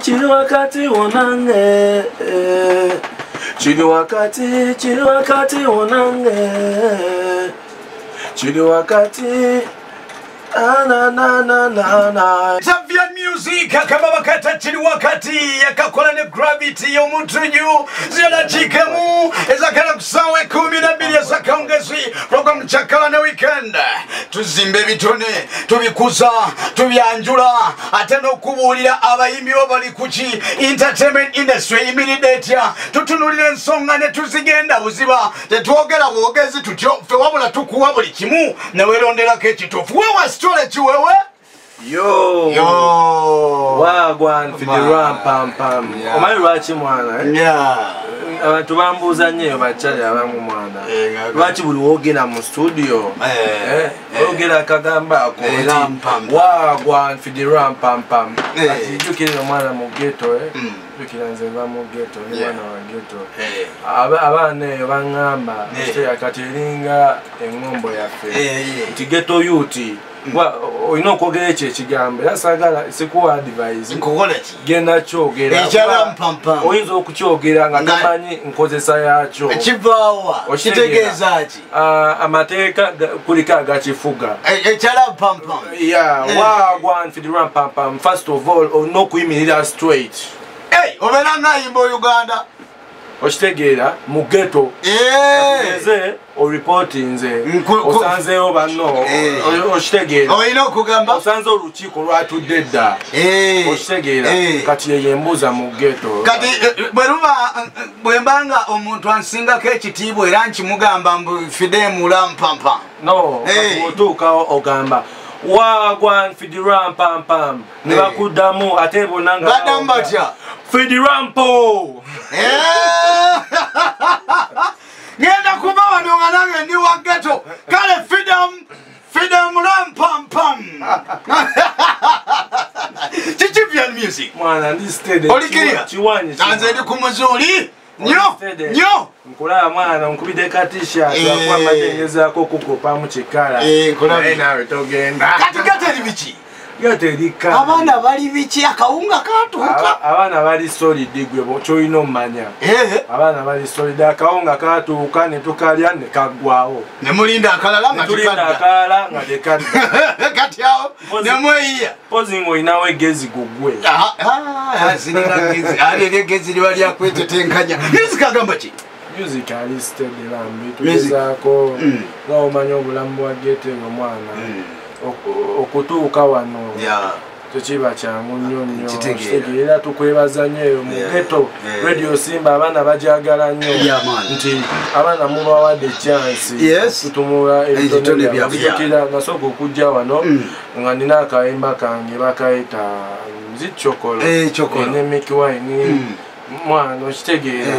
chiri wakati wonange chiri wakati wonange chiri wakati na Zambian music kama bakata chiri wakati yakakola ne gravity yomutunyu zinachikemu ezakana kusawa 12 ezakaongezi program chakala na weekend tuzimbe bitone tubikuza tubyanjula ate n'okubulira abayimbi bali kuchi entertainment industry immediate tutunulira ensonga ne tuzigenda buziba tetwogera bwogezi tutyo fe wabula tukuwa buli kimu ne weronderako ekituufu wewe story chiwewe Yo wagwan for the ram pam pam omanyi lwaki mwana abantu bambuuza nnyo bakyali abamu mwana lwaki buli wogera mu studio ogera akagamba ako wagwan for the ram pam pam jukira omwana mu ghetto jukira nze nva mu ghetto ni mwana wa ghetto abaana eyo baŋŋamba kati eringa eŋŋombo yaffe nti ghetto youth oyina okwogera ekyo ekigambo era saagala sikuwa advice genda kyogera oyinza okukyogera nga tamanyi nkozesa yakyo ekivaawa kitegeeza ki amateeka kuliko agakifuga wagwan fidiram pampam first of all olina okuyimirira straight obeera ngayimba Uganda okitegeera mu ghetto eze oripoti nze osanzeewo banno okitegeera olina okugamba osanze olukiiko lwatudde dda okitegeera kati yeyembuuza mu ghetto kati bwe mbanga omuntu ansingako ekitiibwa era nkimugamba mbu fidemu lampampa no otuukawo ogamba wagwan fidiram pampam ne bakuddamu ate bonanga baddamu batya fidirampo ngenda kuba wano nga nange ndi wa ghetto kale freedom lampampam Zambian music mwana ndi steady olikiria nze ndi ku muzuuli nyo nkulaba mwana nkubide ka t-shirt akwa matengezaako kukupa mu kikala nawe togenda kati gateri biki gaterika abaana bali biki akawunga katuuka abaana bali solid gwe kyolina omumanya abaana bali solid akawunga katuuka ne tukalya ne kaggwawo ne mulinda akalala nga tekadda kati awo ne mweyiya pozi ng'olinawo eggezi gugwe ali eggezi liba lyakwetetenkanya music agamba ki music ali steady lambi tugezaako nga omanya obulamu bwa ghetto ng'omwana okutuuka wano tekiba kyangu nnyo era tukwebaza nnyo mu ghetto radio Simba abaana bajagala nnyo nti abaana mubawadde chance tutumula ebitone byabukira nasooka okujja wano nga nina akayimba kange bakayita nzichokolo ne mikiwaini mwana okitegeera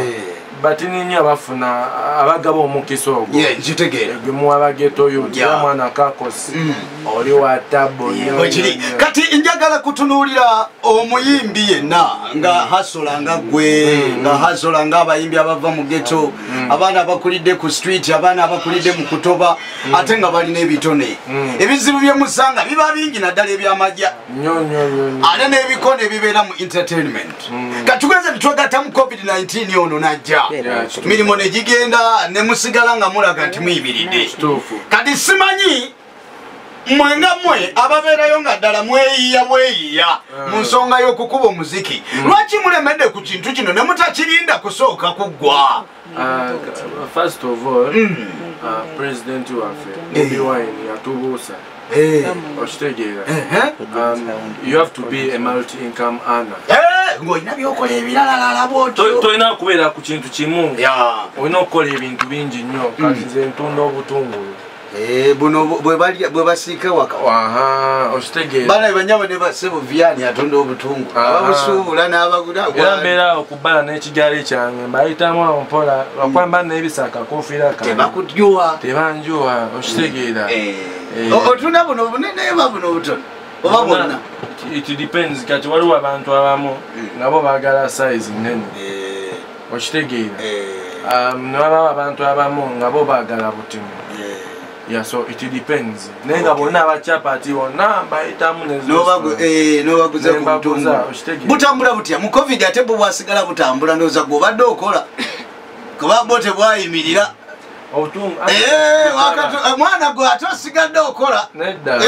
batini nnyo abafuna abagaba omukisa ogwo gwe muwala ghetto youth mwana kakosi oli wa tabo kati njagala kutunuulira omuyimbi yenna nga hasola nga gwe nga hasola nga abayimbi abava mu ghetto abaana abakulidde ku street abaana abakulidde mu kutoba ate nga balina ebitone ebizibu byemusanga biba bingi naddala ebyamajja ate n'ebikono ebibeera mu entertainment katugeze nitwegatta mu covid-19 ono najja mirimu negigenda nemusigala nga mulaga nti muyimiridde kati simanyi mwenga mwe ababeerayo nga ddala mweyiya mu nsonga y'okukuba omuziki lwaki mulemedde ku kintu kino ne mutakirinda kusooka kuggwa first of all president waffe Bobi Wine yatubuusa okitegeera you have to be a multi-income earner ng'olina byokola ebiralalala bwotyo tolina kubeera ku kintu kimu olina okukola ebintu bingi nnyo kati nze ntunda obutungulu buno bwe basiika waka okitegeera baana banyama ne basebo vyani atunda obutungulu ababusuubula n'abagula era mbeera okubbala n'ekigaali kyange mbayitamu awo mpola lwakwamba n'ebisaka kofiira kange tebanjuwa okitegeera otunda buno bunene oba buno butono oba bwonna it depends kati waliwo abantu abamu nga bo baagala size nnene okitegeera ne wabawo abantu abamu nga bo baagala butini Yeah, so it depends. Nenga bona abachapati wona bayitamu nezo. No baguze kutunga. Butambula butya mu covid ate bo bwasigala butambula ndoza go badde okola. Kuba bote bwayimirira. Wakati mwana gwe atosigadde okola. Nedda.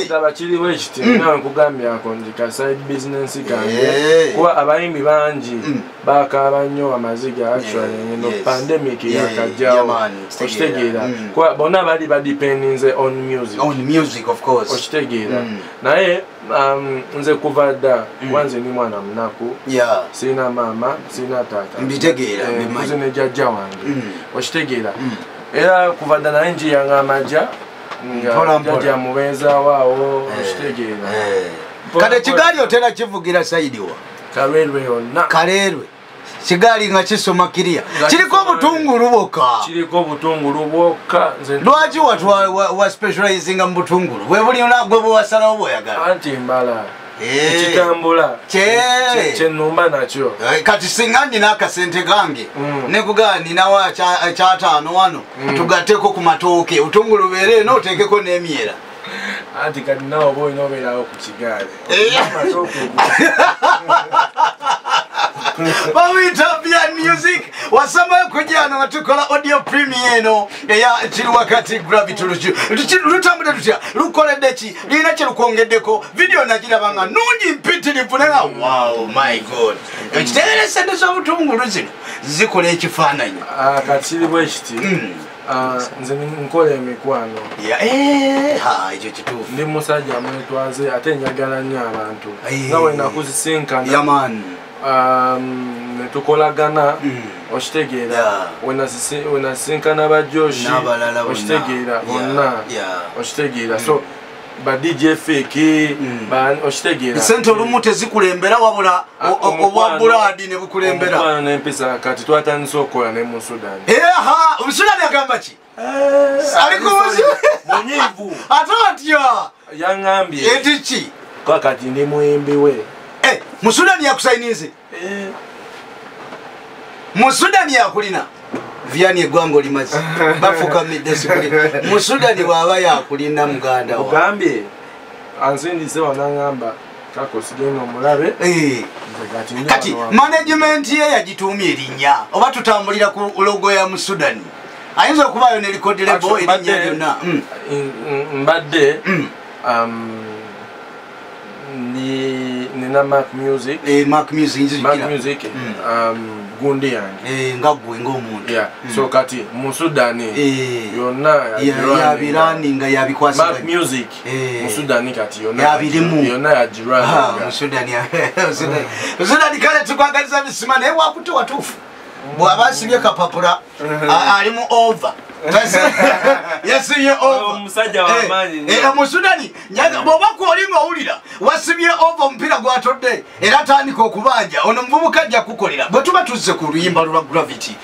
Tabakiri wekiti nawe kugambya akondika side business kange. Kuba abayimbi bangi bakaba nnyo amaziga actually no pandemic yakajjawo. Okitegeera. Kuba bonna bali badependinze on music. On music of course. Okitegeera. Naye nze kuva dda wanze ni mwana munaku. Sina mama, sina tata. Mbitegeera. Nze ne jjajja wange. Okitegeera. Era kuva dda naye njiyanga amajja jjajja mubeeza waawo okitegeera. Kati ekigaali otera kivugira sayidi wa? Kaleerwe yonna. Kaleerwe. Kigaali nga kisoma kiriya. Kiriko obutungulu bwokka. Kiriko obutungulu bwokka. Lwaki wa specializinga mu butungulu? Bwe buli gwe bwe wasalawo bw'oyagala. Anti mbala. Ekitambula. Kyenumba nakyo. Kati singa nina akasente kange ne kugaa ninawo ekyataano wano tugatteko ku matooke obutungulu bubeere n'oteekeko n'emyera. Anti kati nawe oba olina obeerawo ku kigaali. Bawita Beyond Music wasamayo kujano watukola audio premiere eno eya kiri wakati Gravity lutambula tutya lukoledde ki lina kye lukongeddeko video nagirabanga nungi mpitirivu nenga wow my god ekiteerese ndo z'obutungulu zino zikola ekifaananyi kati bwe kiti nze nkola emikwano ekyo kituufu ndi musajja mwetwaze ate njagala nnyo abantu nga bwe nakuzisinkana tukolagana okitegeera wenasinkana bajoshi okitegeera bonna okitegeera so ba DJ fake okitegeera sente olumu tezikulembera wabula obwa buladi ne bukulembera omwana n'empisa kati twatandise okukola ne mu Sudan. Omusudani agamba ki? Aliko munyiivu ate atya yaŋŋambye eti ki? Kati ndi muyimbi we. Musudani yakusayinize? Musudani yakulina? Vianney eggwanga olimazi bafukamidde sikuli. Musudani bw'aba yakulina muganda wa ogambye ansindise wanaŋŋamba kakosigenda omulabe. Kati management ye yagituumya erinnya oba tutambulira ku logo ya Musudani ayinza okubaayo ne record label erinnya lyonna. Mbadde nina Mac Music. Mac Music. Mac Music. Gundi yange. Nga gwe ng'omuntu. So kati mu Sudani yonna yabirani nga yabikwasibwa. Mac Music. Mu Sudani kati yonna yabirimu. Yonna yagirani. Mu Sudani. Sudani kale tukwagaliza bisima naye wakutte watuufu. Bw'aba asibye kapapula ali mu over. Yasibye over. Omusajja w'amaanyi. Mu Sudani bw'oba kw'olinga owulira wasibye over omupiira gw'atodde era atandika okubanja ono muvubuka ajja kukolera bwe tuba tuzze ku luyimba lwa Gravity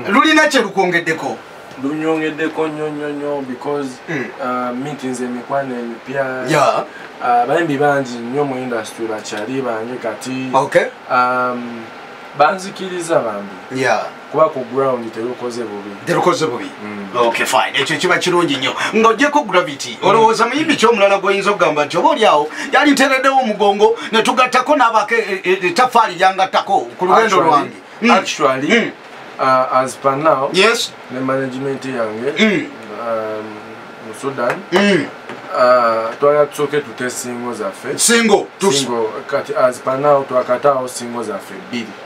lulina kye lukwongeddeko. Lunyongeddeko nnyo because meetings emikwano emipya abayimbi bangi nnyo mu industry bakyali bange kati banzikiriza bambi kuba ku ground terukoze bubi. Okay fine ekyo kiba kirungi nnyo ng'ogyeko Gravity olowooza muyimbi ky'omulala gw'oyinza okugamba nti oba olyawo yali ntereddewo omugongo ne tugattako n'abako ettaffaali lyangattako ku lugendo lwange. Actually as per now ne management yange mu Sudan twala tusooke tute singo zaffe. Singo kati as per now twakataawo singo zaffe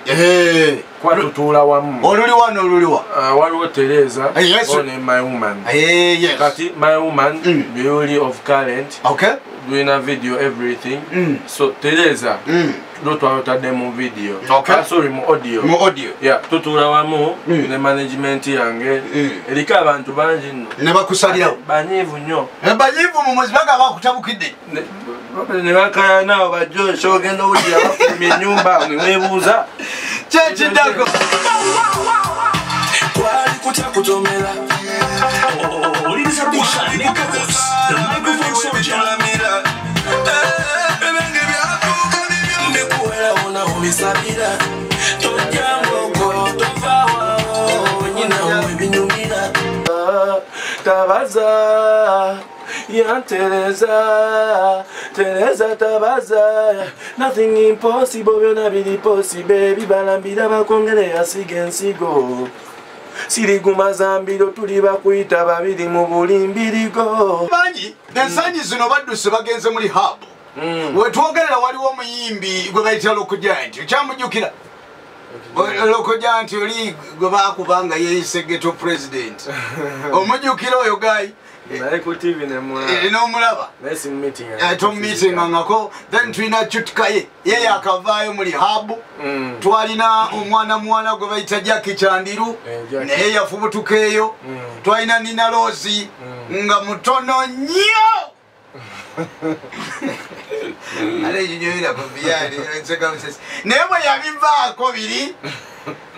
2. Kwa tutuula wamu. Oluli wano oluliwa? Waliwo Teresa ne My Woman. Kati My Woman beauty of current. Doing a video everything. So Teresa twatadde mu video. Sorry mu audio. Tutuula wamu ne management yange eriko abantu bangi nno. Ne bakusalira. Banyiivu nnyo. Banyiivu mu muzi baga bakutabukidde. Ne bakayana bajoshi ogenda owulira bafulumya ennyumba weebuuza. Kyekiddago. Kwali kutya kutomera. Oliriza Busha ne Kakos, the microphone soldier. Ebenge byatuuka ndikuwera wona omisabira. Tojja ngoko tovaawo nyina webinyumira. Tabaza Ya Teresa, Teresa tabaza. Nothing impossible, byonna biri possible. Bibalambira bakongere yasiga ensigo. Siriguma zambiro tuli bakuyita babiri mu bulimbirigo. Banyi, ensangi zino badduse bagenze muri hub. Wetwogerera waliwo omuyimbi gwe bayitira Lokojanti. Okyamujjukira? Lokojanti oli gwe baakubanga yeeyise ghetto president. Omujjukira oyo gayi? Naye ku TV n'omulaba. Tomumeetingangako. Then tulina Chutkaye. Ye yakavaayo muri hub. Twalina omwana gwe bayita Jackie Chandiru. Naye yafubutuka eyo. Twalina Nina Rosi nga mutono nnyo. Naye bwe yabivaako biri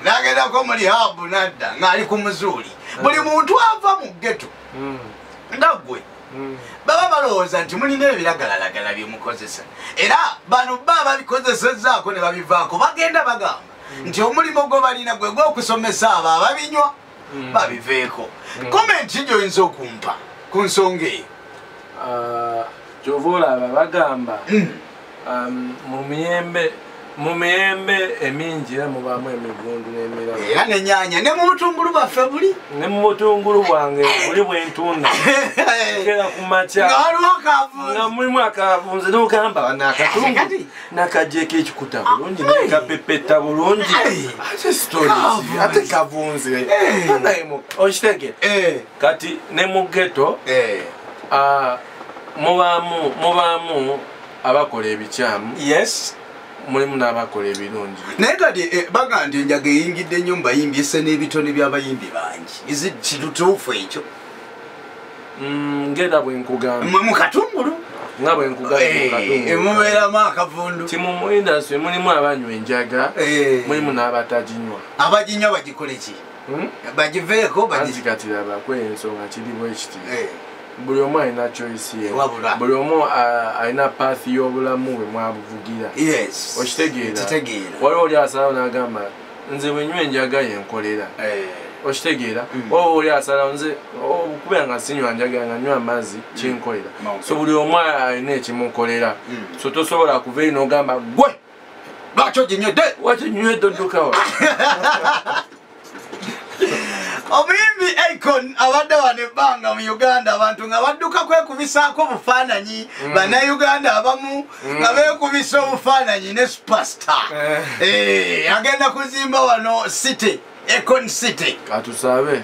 n'agendako muri hub nadda ng'ali ku muzuuli. Buli muntu ava mu ghetto nga ggwe baba balowooza nti mulina ebiragalalagala bye mukozesa, era bano baba babikozesezzaako ne babivaako bagenda bagamba nti omulimo gwe balina gwe gw'okusomesa abo ababinywa babiveeko. Komenti gy'oyinza okumpa ku nsonga eyo? Kyova olaba bagamba mu miyembe emingi era mubaamu emigundu n'emirala era n'ennyaanya ne mu butungulu bwaffe buli ne mu butungulu bwange buli bwentunda kera ku makya nga mulimu akavunze n'ogamba nakatungulu nakajjeko ekikuta bulungi nekapepeta bulungi ate stories ate kavunze okitegere kati ne mu ghetto mubaamu abakola ebikyamu mulimu n'abakola ebirungi. Naye kati baga nti enjaga eyingidde ennyo mu bayimbi esse n'ebitone by'abayimbi bangi. Kituufu ekyo? Ngera bwe nkugamba mu katungulu nga bwe nkugamba mubeeramu akavundu ti mu industry mulimu abanywa enjaga mulimu n'abataginywa. Abaginywa bagikole ki? Bagiveeko bagikatira bakwensonga kiri bwe kiti buli omu alina choice ye, buli omu alina path y'obulamu bwe mwabuvugira. Okitegeera waliwo oli asalawo n'agamba nze bwe nywa enjaga yenkolera. Okitegeera waliwo oli asalawo nze kubera nga sinywa njaga nga nywa amazzi kinkolera. So buli omu alina ekimukolera. So tosobola kuva eri n'ogamba gwe lwaki oginywedde oddukawa. Omuyimbi Akon abadde wano ebbanga mu Uganda abantu nga badduka kwekubisaako bufaananyi bannayuganda abamu nga beekubisa obufaananyi ne superstar. Agenda kuzimba wano city, Akon City. Katusabe.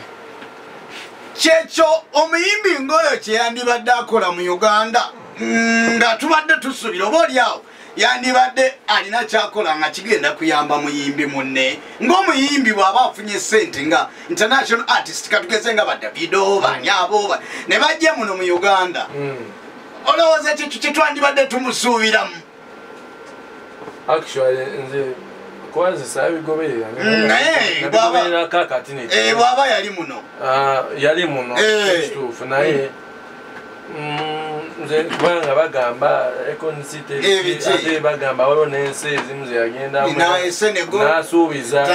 Kyekyo omuyimbi ng'oyo kye yandibadde akola mu Uganda nga tubadde tusuubira oba oliawo yandibadde alina kyakola nga kigenda kuyamba muyimbi munne ng'omuyimbi bw'aba afunye ssente nga international artist katugeze nga ba Davido bani abo ne bajja muno mu Uganda. Olowooza kye twandibadde tumusuubiramu? Actually nze kwazisa bigoberera bw'aba yali muno ekituufu naye nze kubanga bagamba Akon City ate bagamba waliwo n'ensi ezimu zeyagendamu n'asuubiza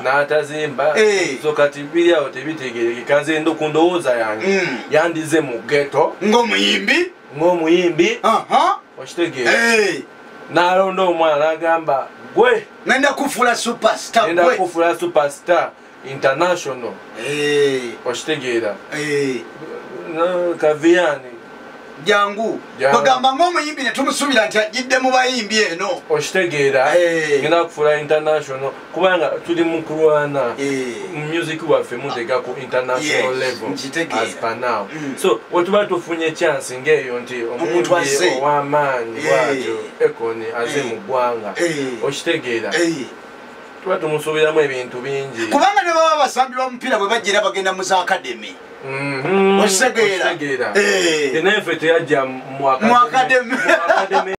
n'atazimba. So kati biri awo tebitegerekeka. Nze ku ndowooza yange yandize mu ghetto ng'omuyimbi okitegeera n'alonda omwana n'agamba gwe ngenda kufuula superstar international. Okitegeera Kaviyani jangu bagamba ng'omuyimbi ne tumusuubira nti ajjidde mu bayimbi eno. Okitegeera ngenda kufuula international kubanga tuli mu kulwana music waffe mutega ku international level as per now. So wetuba tufunye chance ng'eyo nti omuntu ow'amaanyi bwatyo Akon aze mu ggwanga. Okitegeera tuba tumusuubiramu ebintu bingi kubanga ne baba basambi b'omupiira bwe bajjira bagenda mu za academy. Okitegeera naye ffe teyajja mu academy.